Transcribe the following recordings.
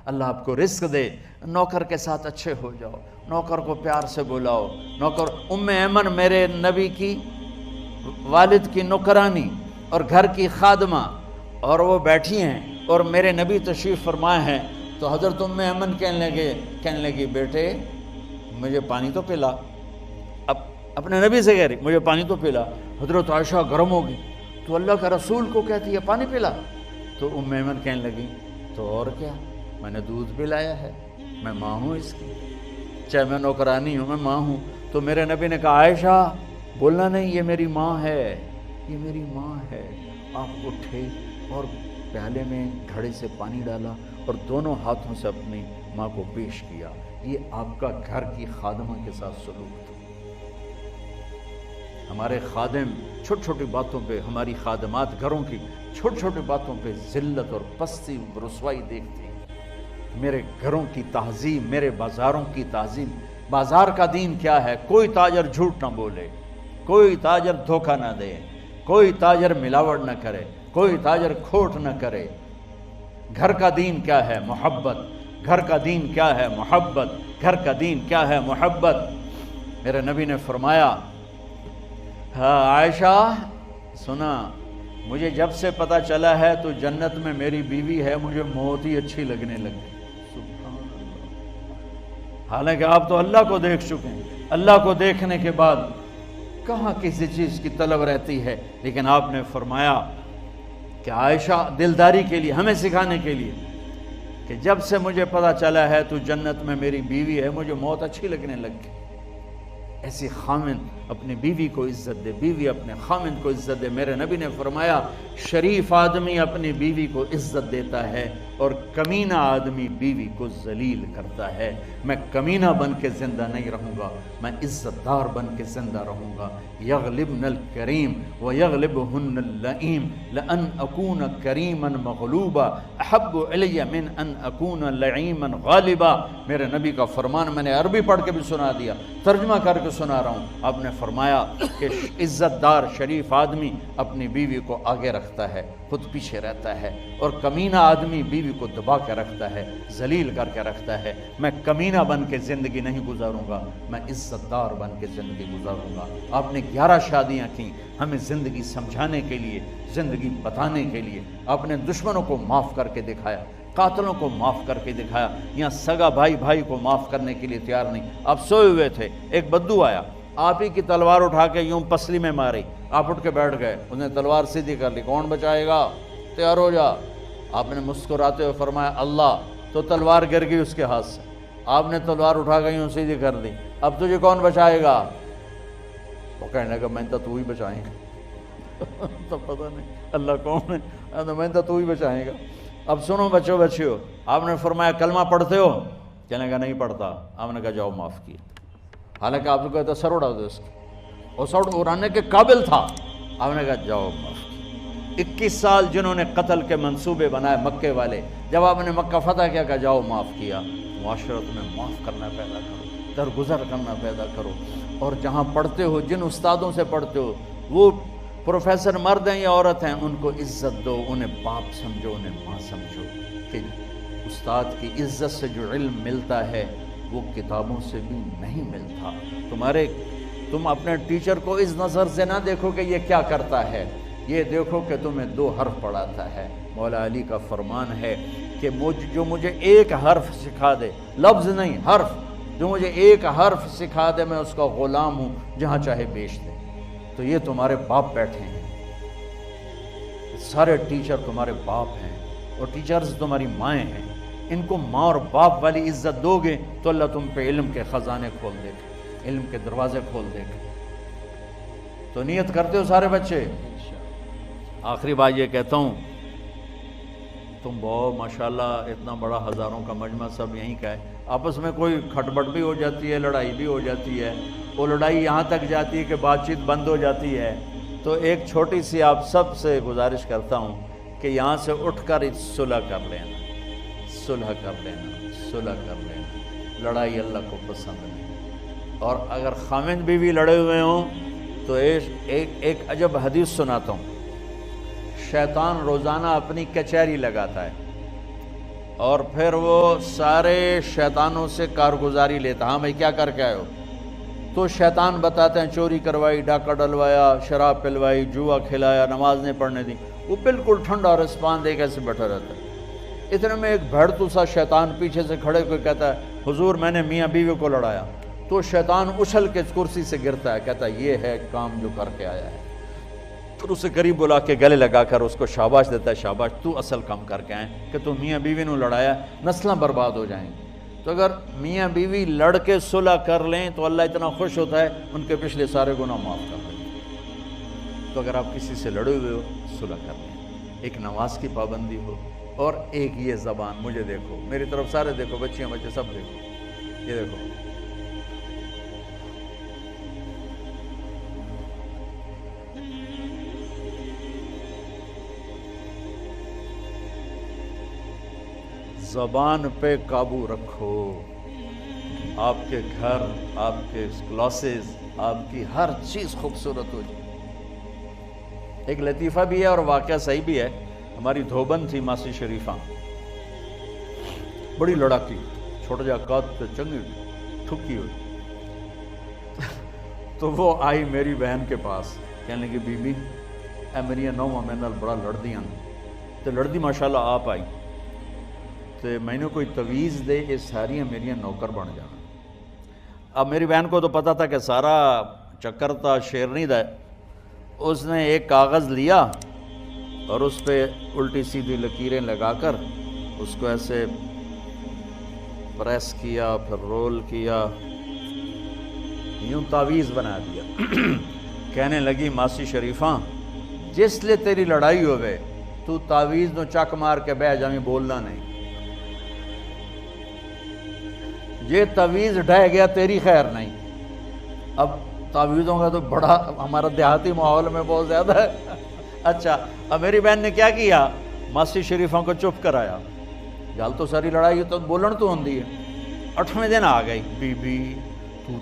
اللہ آپ کو رزق دے، نوکر کے ساتھ اچھے ہو جاؤ، نوکر کو پیار سے بلاؤ۔ نوکر ام ایمن میرے نبی کی والد کی نوکرانی اور گھر کی خادمہ، اور وہ بیٹھی ہیں اور میرے نبی تشریف فرمائے ہیں، تو حضرت ام ایمن کہنے لگی بیٹے مجھے پانی تو پلا۔ اب اپنے نبی سے کہہ رہی مجھے پانی تو پلا۔ حضرت عائشہ گرم ہوگی، تو اللہ کا رسول کو کہتی ہے پانی پلا؟ تو ام ایمن کہنے لگی تو اور کیا، میں نے دودھ پلایا ہے، میں ماں ہوں اس کی، چاہے میں نوکرانی ہوں میں ماں ہوں۔ تو میرے نبی نے کہا عائشہ بولنا نہیں، یہ میری ماں ہے، یہ میری ماں ہے۔ آپ اٹھے اور پیالے میں گھڑے سے پانی ڈالا اور دونوں ہاتھوں سے اپنی ماں کو پیش کیا۔ یہ آپ کا گھر کی خادمہ کے ساتھ سلوک تھا۔ ہمارے خادم چھوٹی چھوٹی باتوں پہ، ہماری خادمات گھروں کی چھوٹی چھوٹی باتوں پہ ذلت اور پستی رسوائی دیکھتی ہیں۔ میرے گھروں کی تہذیب، میرے بازاروں کی تہذیب، بازار کا دین کیا ہے؟ کوئی تاجر جھوٹ نہ بولے، کوئی تاجر دھوکہ نہ دے، کوئی تاجر ملاوٹ نہ کرے، کوئی تاجر کھوٹ نہ کرے۔ گھر کا دین کیا ہے؟ محبت۔ گھر کا دین کیا ہے؟ محبت۔ گھر کا دین کیا ہے؟ محبت۔ میرے نبی نے فرمایا ہاں عائشہ سنا، مجھے جب سے پتہ چلا ہے تو جنت میں میری بیوی ہے، مجھے موت ہی اچھی لگنے لگی۔ سبحان اللہ۔ حالانکہ آپ تو اللہ کو دیکھ چکے ہیں، اللہ کو دیکھنے کے بعد کہاں کسی چیز کی طلب رہتی ہے، لیکن آپ نے فرمایا کہ عائشہ دلداری کے لیے، ہمیں سکھانے کے لیے کہ جب سے مجھے پتہ چلا ہے تو جنت میں میری بیوی ہے، مجھے موت اچھی لگنے لگ گئی۔ ایسی خامند اپنی بیوی کو عزت دے، بیوی اپنے خامند کو عزت دے۔ میرے نبی نے فرمایا شریف آدمی اپنی بیوی کو عزت دیتا ہے اور کمینہ آدمی بیوی کو ذلیل کرتا ہے۔ میں کمینہ بن کے زندہ نہیں رہوں گا، میں عزت دار بن کے زندہ رہوں گا۔ یغلبن الکریم ویغلبہن اللئیم لأن اکون کریما مغلوبا احب علی من ان اکون لعیما غالبا۔ میرے نبی کا فرمان میں نے عربی پڑھ کے بھی سنا دیا، ترجمہ کر کے سنا رہا ہوں۔ آپ نے فرمایا کہ عزت دار شریف آدمی اپنی بیوی کو آگے رکھتا ہے، خود پیچھے رہتا ہے، اور کمینہ آدمی بیوی کو دبا کے رکھتا ہے، ذلیل کر کے رکھتا ہے۔ میں کمینہ بن کے زندگی نہیں گزاروں گا، میں عزت دار بن کے زندگی گزاروں گا۔ آپ نے 11 شادیاں کی ہمیں زندگی سمجھانے کے لیے، زندگی بتانے کے لیے۔ آپ نے دشمنوں کو معاف کر کے دکھایا، قاتلوں کو معاف کر کے دکھایا۔ یہاں سگا بھائی بھائی کو معاف کرنے کے لیے تیار نہیں۔ آپ سوئے ہوئے تھے، ایک بدو آیا، آپ ہی کی تلوار اٹھا کے یوں پسلی میں ماری، آپ اٹھ کے بیٹھ گئے، اس نے تلوار سیدھی کر لی، کون بچائے گا؟ تیار ہو جا۔ آپ نے مسکراتے ہوئے فرمایا اللہ، تو تلوار گر گئی اس کے ہاتھ سے۔ آپ نے تلوار اٹھا کے یوں سیدھی کر لی، اب تجھے کون بچائے گا؟ وہ کہنے لگا میں تو ہی بچائیں گا۔ تو پتہ نہیں اللہ کون ہے، میں تو ہی بچائیں گا۔ اب سنو بچیو، آپ نے فرمایا کلمہ پڑھتے ہو؟ کہنے کا نہیں پڑھتا۔ آپ نے کہا جاؤ معاف کیا، حالانکہ آپ کو کہتا سر اڑا دو اس کو، اور سر اڑانے کے قابل تھا۔ آپ نے کہا جاؤ معاف کیا۔ 21 سال جنہوں نے قتل کے منصوبے بنائے مکے والے، جب آپ نے مکہ فتح کیا کہ جاؤ معاف کیا۔ معاشرت میں معاف کرنا پیدا کرو، درگزر کرنا پیدا کرو، اور جہاں پڑھتے ہو، جن استادوں سے پڑھتے ہو، وہ پروفیسر مرد ہیں یا عورت ہیں، ان کو عزت دو، انہیں باپ سمجھو، انہیں ماں سمجھو۔ کہ استاد کی عزت سے جو علم ملتا ہے وہ کتابوں سے بھی نہیں ملتا۔ تم اپنے ٹیچر کو اس نظر سے نہ دیکھو کہ یہ کیا کرتا ہے، یہ دیکھو کہ تمہیں 2 حرف پڑھاتا ہے۔ مولا علی کا فرمان ہے کہ جو مجھے ایک حرف سکھا دے، لفظ نہیں حرف، جو مجھے ایک حرف سکھا دے میں اس کا غلام ہوں، جہاں چاہے بیچ دے۔ تو یہ تمہارے باپ بیٹھے ہیں، سارے ٹیچر تمہارے باپ ہیں، اور ٹیچرز تمہاری مائیں ہیں۔ ان کو ماں اور باپ والی عزت دو گے تو اللہ تم پہ علم کے خزانے کھول دے گا، علم کے دروازے کھول دے گا۔ تو نیت کرتے ہو سارے بچے؟ آخری بات یہ کہتا ہوں، تم بہت ماشاءاللہ اتنا بڑا ہزاروں کا مجمع سب یہیں کا ہے، آپس میں کوئی کھٹبٹ بھی ہو جاتی ہے، لڑائی بھی ہو جاتی ہے، وہ لڑائی یہاں تک جاتی ہے کہ بات چیت بند ہو جاتی ہے۔ تو ایک چھوٹی سی آپ سب سے گزارش کرتا ہوں کہ یہاں سے اٹھ کر صلح کر لینا، صلح کر لینا، صلح کر لینا۔ لڑائی اللہ کو پسند نہیں، اور اگر خامند بیوی لڑے ہوئے ہوں تو ایک عجب حدیث سناتا ہوں۔ شیطان روزانہ اپنی کچہری لگاتا ہے، اور پھر وہ سارے شیطانوں سے کارگزاری لیتا، ہاں بھائی کیا کر کے آئے ہو؟ تو شیطان بتاتے ہیں چوری کروائی، ڈاکہ ڈلوایا، شراب پلوائی، جوا کھلایا، نماز نہیں پڑھنے دی۔ وہ بالکل ٹھنڈا رسپان دے کے ایسے بیٹھا رہتا ہے۔ اتنے میں ایک بھڑتو سا شیطان پیچھے سے کھڑے کوئی کہتا ہے حضور میں نے میاں بیوی کو لڑایا۔ تو شیطان اچھل کے کرسی سے گرتا ہے، کہتا ہے یہ ہے کام جو کر کے آیا ہے۔ پھر اسے قریب بلا کے گلے لگا کر اس کو شاباش دیتا ہے، شاباش تو اصل کام کر کے آئے کہ تو میاں بیوی نے لڑایا، نسلیں برباد ہو جائیں گی۔ تو اگر میاں بیوی لڑ کے صلح کر لیں تو اللہ اتنا خوش ہوتا ہے ان کے پچھلے سارے گناہ معاف کر دیں۔ تو اگر آپ کسی سے لڑے ہوئے ہو صلح کر لیں، ایک نماز کی پابندی ہو، اور ایک یہ زبان، مجھے دیکھو، میری طرف سارے دیکھو، بچیاں بچے سب دیکھو، یہ دیکھو، زبان پہ قابو رکھو۔ آپ کے گھر، آپ کے کلاسز، آپ کی ہر چیز خوبصورت ہو جائے۔ ایک لطیفہ بھی ہے اور واقعہ صحیح بھی ہے۔ ہماری دھوبن تھی ماسی شریفہ، بڑی لڑاکی، چھوٹا جا قد پہ چنگی ٹھکی ہوئی۔ تو وہ آئی میری بہن کے پاس، کہنے لگی بی بی اے میری نوواں میں نال بڑا لڑدیاں، تو لڑدی ماشاءاللہ آپ آئی تو میں نے کوئی تویز دے، یہ ساریاں میریاں نوکر بن جانا۔ اب میری بہن کو تو پتہ تھا کہ سارا چکر تھا شیرنی دا، اس نے ایک کاغذ لیا اور اس پہ الٹی سیدھی لکیریں لگا کر اس کو ایسے پریس کیا، پھر رول کیا، یوں تعویذ بنا دیا۔ کہنے لگی ماسی شریفہ جس لئے تیری لڑائی ہوئے تو تعویذ نو چک مار کے بہ جاویں، بولنا نہیں، یہ تعویذ ڈھہ گیا تیری خیر نہیں۔ اب تعویذوں کا تو بڑا ہمارا دیہاتی ماحول میں بہت زیادہ ہے۔ اچھا اب میری بہن نے کیا کیا، ماسی شریفوں کو چپ کرایا، گل تو ساری لڑائی تو بولن تو ہوندی ہے۔ 8ویں دن آ گئی، بی بی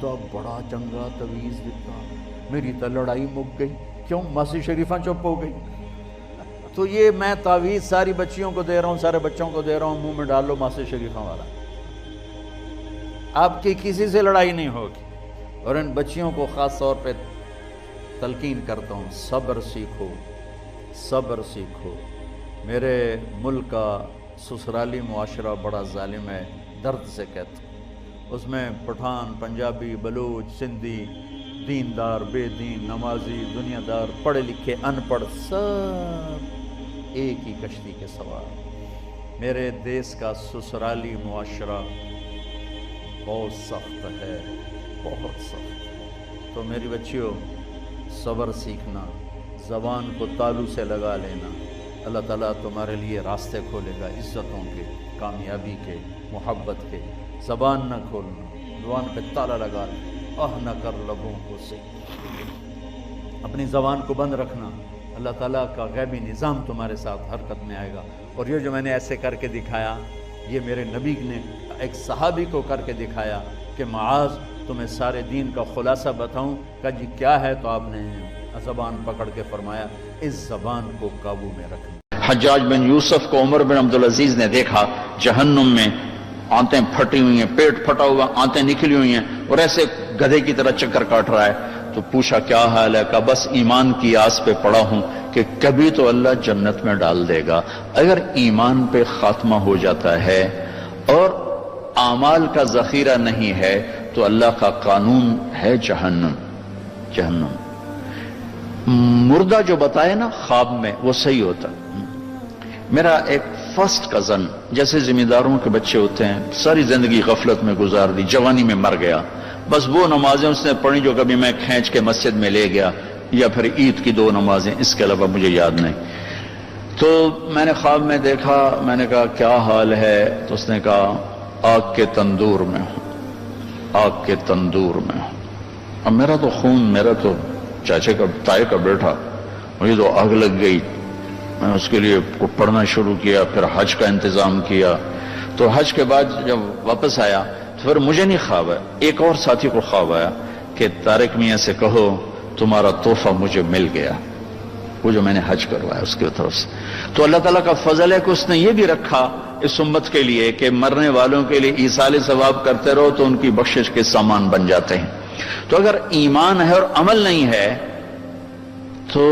تو بڑا چنگا تعویذ دیتا، میری تو لڑائی مک گئی۔ کیوں؟ ماسی شریفہ چپ ہو گئی۔ تو یہ میں تعویذ ساری بچیوں کو دے رہا ہوں، سارے بچوں کو دے رہا ہوں، منہ میں ڈال لو ماسی شریفہ والا، آپ کی کسی سے لڑائی نہیں ہوگی۔ اور ان بچیوں کو خاص طور پہ تلقین کرتا ہوں، صبر سیکھو، صبر سیکھو۔ میرے ملک کا سسرالی معاشرہ بڑا ظالم ہے، درد سے کہتا ہوں۔ اس میں پٹھان، پنجابی، بلوچ، سندھی، دیندار، بے دین، نمازی، دنیا دار، پڑھے لکھے، ان پڑھ، سب ایک ہی کشتی کے سوار۔ میرے دیس کا سسرالی معاشرہ بہت سخت ہے، بہت سخت۔ تو میری بچیوں صبر سیکھنا، زبان کو تالو سے لگا لینا، اللہ تعالیٰ تمہارے لیے راستے کھولے گا، عزتوں کے، کامیابی کے، محبت کے۔ زبان نہ کھولنا، زبان پہ تالا لگا لیں، نہ کر لبوں کو سے، اپنی زبان کو بند رکھنا، اللہ تعالیٰ کا غیبی نظام تمہارے ساتھ حرکت میں آئے گا۔ اور یہ جو میں نے ایسے کر کے دکھایا، یہ میرے نبی نے ایک صحابی کو کر کے دکھایا کہ معاذ تمہیں سارے دین کا خلاصہ بتاؤں، کہ جی کیا ہے؟ تو آپ نے زبان پکڑ کے فرمایا اس زبان کو قابو میں رکھنا۔ حجاج بن یوسف کو عمر بن عبدالعزیز نے دیکھا جہنم میں آنتیں پھٹی ہوئی ہیں، پیٹ پھٹا ہوا، آنتیں نکلی ہوئی ہیں، اور ایسے گدھے کی طرح چکر کاٹ رہا ہے۔ تو پوچھا کیا حال ہے؟ کہا بس ایمان کی آس پہ پڑا ہوں کہ کبھی تو اللہ جنت میں ڈال دے گا۔ اگر ایمان پہ خاتمہ ہو جاتا ہے اور اعمال کا ذخیرہ نہیں ہے تو اللہ کا قانون ہے جہنم۔ جہنم مردہ جو بتائے نا خواب میں، وہ صحیح ہوتا۔ میرا ایک فرسٹ کزن، جیسے ذمہ داروں کے بچے ہوتے ہیں، ساری زندگی غفلت میں گزار دی، جوانی میں مر گیا۔ بس وہ نمازیں اس نے پڑھی جو کبھی میں کھینچ کے مسجد میں لے گیا، یا پھر عید کی 2 نمازیں، اس کے علاوہ مجھے یاد نہیں۔ تو میں نے خواب میں دیکھا، میں نے کہا کیا حال ہے؟ تو اس نے کہا آگ کے تندور میں ہوں، آگ کے تندور میں ہوں۔ اب میرا تو خون، میرا تو چاچے کا، تائے کا بیٹا، مجھے تو آگ لگ گئی۔ میں اس کے لیے پڑھنا شروع کیا، پھر حج کا انتظام کیا۔ تو حج کے بعد جب واپس آیا تو پھر مجھے نہیں خواب آیا، ایک اور ساتھی کو خواب آیا کہ طارق میاں سے کہو تمہارا تحفہ مجھے مل گیا، وہ جو میں نے حج کروایا اس کی طرف سے۔ تو اللہ تعالیٰ کا فضل ہے کہ اس نے یہ بھی رکھا اس امت کے لیے کہ مرنے والوں کے لیے ایصال ثواب کرتے رہو تو ان کی بخشش کے سامان بن جاتے ہیں. تو اگر ایمان ہے اور عمل نہیں ہے تو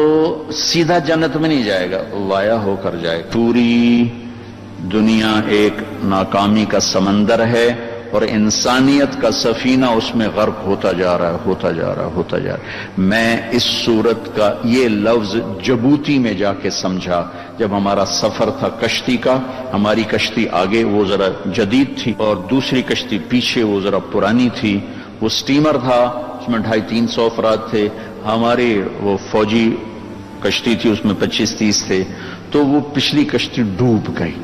سیدھا جنت میں نہیں جائے گا، وایا ہو کر جائے. پوری دنیا ایک ناکامی کا سمندر ہے اور انسانیت کا سفینہ اس میں غرق ہوتا جا رہا ہے. میں اس صورت کا یہ لفظ جبوتی میں جا کے سمجھا جب ہمارا سفر تھا کشتی کا. ہماری کشتی آگے وہ ذرا جدید تھی اور دوسری کشتی پیچھے وہ ذرا پرانی تھی. وہ سٹیمر تھا، اس میں 250-300 افراد تھے. ہماری وہ فوجی کشتی تھی، اس میں 25-30 تھے. تو وہ پچھلی کشتی ڈوب گئی،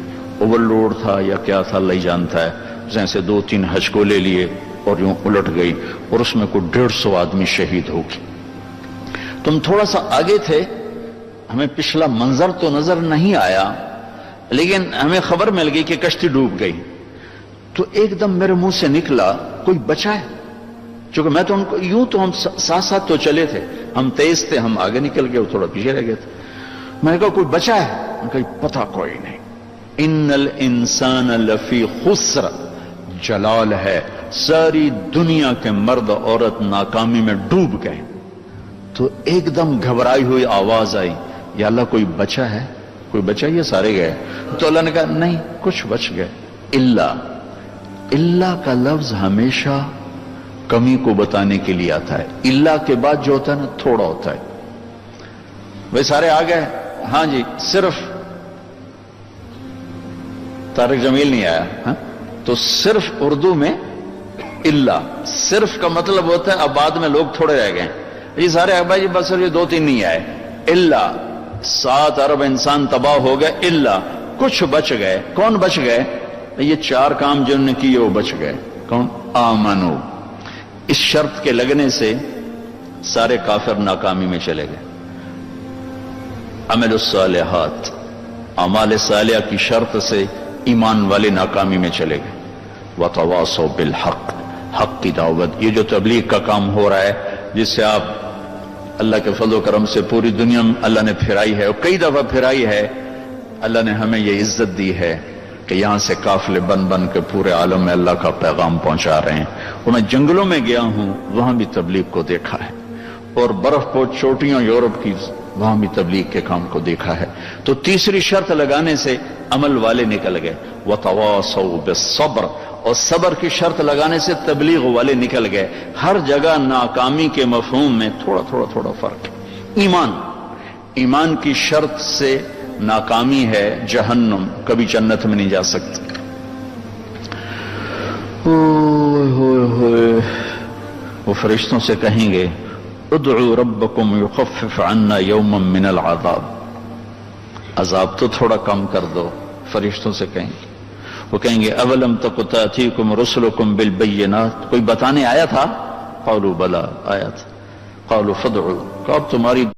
اوور لوڈ تھا یا کیا تھا اللہ ہی جانتا ہے. جیسے 2-3 ہچکو لے لیے اور یوں الٹ گئی اور اس میں کوئی 150 آدمی شہید ہو گئے. تم تھوڑا سا آگے تھے، ہمیں پچھلا منظر تو نظر نہیں آیا لیکن ہمیں خبر مل گئی کہ کشتی ڈوب گئی. تو ایک دم میرے منہ سے نکلا کوئی بچا ہے. چونکہ میں تو ان کو یوں تو ہم ساتھ ساتھ تو چلے تھے، ہم تیز تھے، ہم آگے نکل گئے، وہ تھوڑا پیچھے رہ گئے تھے. میں نے کہا کوئی بچا ہے؟ میں نے کہا پتہ کوئی نہیں. ان الانسان لفی خسر، جلال ہے، ساری دنیا کے مرد عورت ناکامی میں ڈوب گئے. تو ایک دم گھبرائی ہوئی آواز آئی، یا اللہ کوئی بچا ہے؟ کوئی بچا؟ یہ سارے گئے. تو اللہ نے کہا نہیں کچھ بچ گئے. اللہ کا لفظ ہمیشہ کمی کو بتانے کے لیے آتا ہے. اللہ کے بعد جو ہوتا ہے نا تھوڑا ہوتا ہے. وہ سارے آ گئے. ہاں جی، صرف طارق جمیل نہیں آیا. ہاں تو صرف اردو میں اللہ، صرف کا مطلب ہوتا ہے اب بعد میں لوگ تھوڑے رہ گئے. یہ سارے احباب جی بس یہ 2-3 نہیں آئے. اللہ 7 ارب انسان تباہ ہو گئے. اللہ کچھ بچ گئے. کون بچ گئے؟ یہ 4 کام جنہوں نے کیے وہ بچ گئے. کون؟ آمنو. اس شرط کے لگنے سے سارے کافر ناکامی میں چلے گئے. عمل الصالحات، اعمال صالحہ کی شرط سے ایمان والے ناکامی میں چلے گئے. وتواصوا بالحق، حق کی دعوت. یہ جو تبلیغ کا کام ہو رہا ہے جس سے آپ اللہ کے فضل و کرم سے پوری دنیا میں اللہ نے پھرائی ہے اور کئی دفعہ پھرائی ہے. اللہ نے ہمیں یہ عزت دی ہے کہ یہاں سے قافلے بن بن کے پورے عالم میں اللہ کا پیغام پہنچا رہے ہیں. اور میں جنگلوں میں گیا ہوں، وہاں بھی تبلیغ کو دیکھا ہے. اور برف پوش چوٹیاں یورپ کی، وہاں بھی تبلیغ کے کام کو دیکھا ہے. تو تیسری شرط لگانے سے عمل والے نکل گئے. وتواصوا بالصبر، اور صبر کی شرط لگانے سے تبلیغ والے نکل گئے. ہر جگہ ناکامی کے مفہوم میں تھوڑا فرق. ایمان کی شرط سے ناکامی ہے جہنم، کبھی جنت میں نہیں جا سکتے. وہ فرشتوں سے کہیں گے ادعوا ربکم یخفف عنا یوما من العذاب، عذاب تو تھوڑا کم کر دو. فرشتوں سے کہیں گے. وہ کہیں گے اولم تک تأتیکم رسلکم بالبینات، کوئی بتانے آیا تھا؟ قالوا بلا، آیا تھا. قالوا فادعوا، کہ اب تمہاری